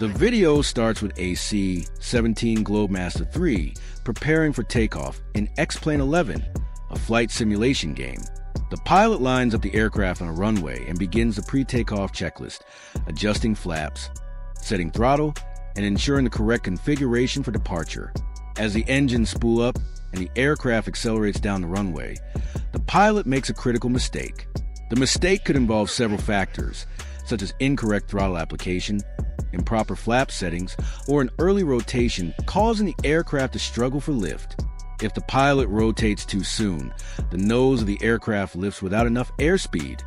The video starts with a C-17 Globemaster III preparing for takeoff in X-Plane 11, a flight simulation game. The pilot lines up the aircraft on a runway and begins the pre-takeoff checklist, adjusting flaps, setting throttle, and ensuring the correct configuration for departure. As the engines spool up and the aircraft accelerates down the runway, the pilot makes a critical mistake. The mistake could involve several factors, such as incorrect throttle application, improper flap settings, or an early rotation, causing the aircraft to struggle for lift. If the pilot rotates too soon, the nose of the aircraft lifts without enough airspeed,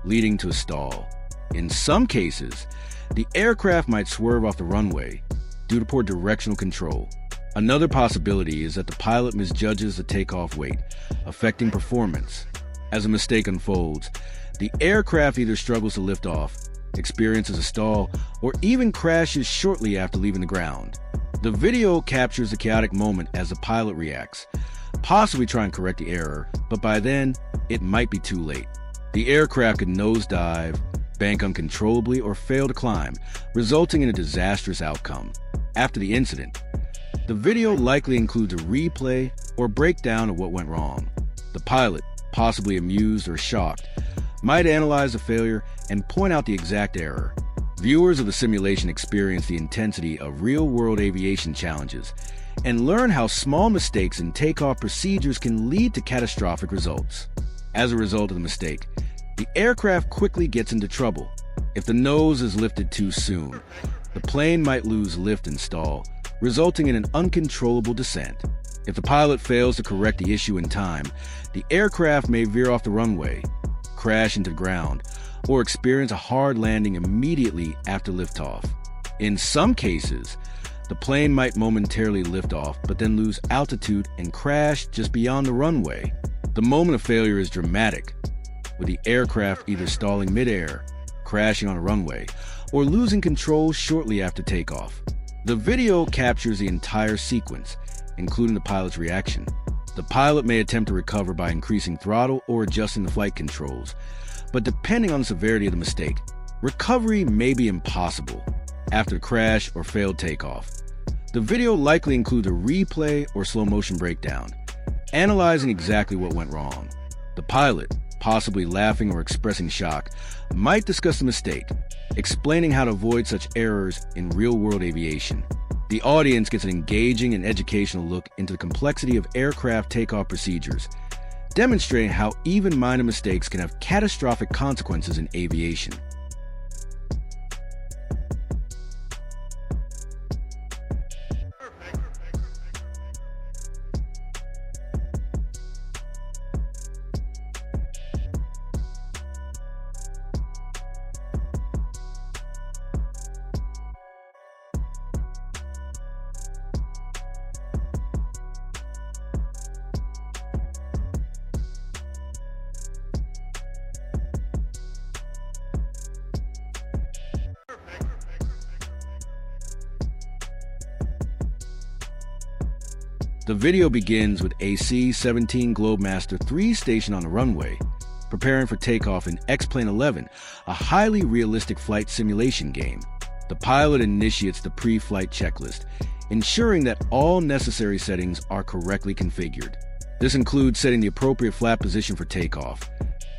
leading to a stall. In some cases, the aircraft might swerve off the runway due to poor directional control. Another possibility is that the pilot misjudges the takeoff weight, affecting performance. As a mistake unfolds, the aircraft either struggles to lift off, experiences a stall, or even crashes shortly after leaving the ground. The video captures the chaotic moment as the pilot reacts, possibly trying to correct the error, but by then, it might be too late. The aircraft could nosedive, bank uncontrollably, or fail to climb, resulting in a disastrous outcome. After the incident, the video likely includes a replay or breakdown of what went wrong. The pilot, possibly amused or shocked, might analyze the failure and point out the exact error. Viewers of the simulation experience the intensity of real-world aviation challenges and learn how small mistakes in takeoff procedures can lead to catastrophic results. As a result of the mistake, the aircraft quickly gets into trouble. If the nose is lifted too soon, the plane might lose lift and stall, resulting in an uncontrollable descent. If the pilot fails to correct the issue in time, the aircraft may veer off the runway, crash into the ground, or experience a hard landing immediately after liftoff. In some cases, the plane might momentarily lift off but then lose altitude and crash just beyond the runway. The moment of failure is dramatic, with the aircraft either stalling midair, crashing on a runway, or losing control shortly after takeoff. The video captures the entire sequence, including the pilot's reaction. The pilot may attempt to recover by increasing throttle or adjusting the flight controls, but depending on the severity of the mistake, recovery may be impossible after the crash or failed takeoff. The video likely includes a replay or slow-motion breakdown, analyzing exactly what went wrong. The pilot, possibly laughing or expressing shock, might discuss the mistake, explaining how to avoid such errors in real-world aviation. The audience gets an engaging and educational look into the complexity of aircraft takeoff procedures, demonstrating how even minor mistakes can have catastrophic consequences in aviation. The video begins with a C-17 Globemaster III stationed on the runway, preparing for takeoff in X-Plane 11, a highly realistic flight simulation game. The pilot initiates the pre-flight checklist, ensuring that all necessary settings are correctly configured. This includes setting the appropriate flap position for takeoff,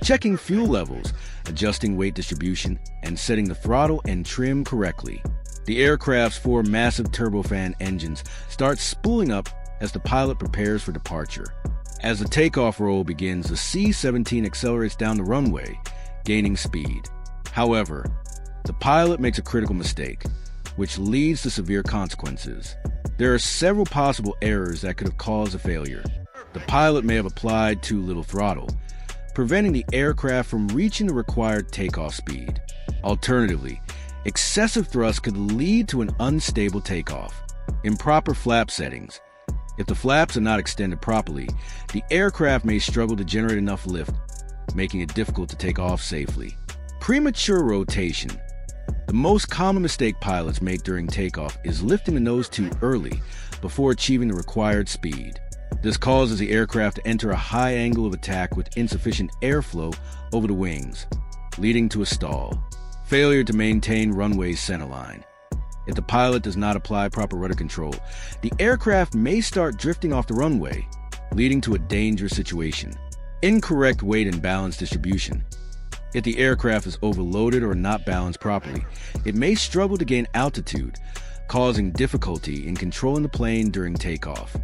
checking fuel levels, adjusting weight distribution, and setting the throttle and trim correctly. The aircraft's 4 massive turbofan engines start spooling up as the pilot prepares for departure. As the takeoff roll begins, the C-17 accelerates down the runway, gaining speed. However, the pilot makes a critical mistake, which leads to severe consequences. There are several possible errors that could have caused a failure. The pilot may have applied too little throttle, preventing the aircraft from reaching the required takeoff speed. Alternatively, excessive thrust could lead to an unstable takeoff. Improper flap settings. If the flaps are not extended properly, the aircraft may struggle to generate enough lift, making it difficult to take off safely. Premature rotation. The most common mistake pilots make during takeoff is lifting the nose too early before achieving the required speed. This causes the aircraft to enter a high angle of attack with insufficient airflow over the wings, leading to a stall. Failure to maintain runway centerline. If the pilot does not apply proper rudder control, the aircraft may start drifting off the runway, leading to a dangerous situation. Incorrect weight and balance distribution. If the aircraft is overloaded or not balanced properly, it may struggle to gain altitude, causing difficulty in controlling the plane during takeoff.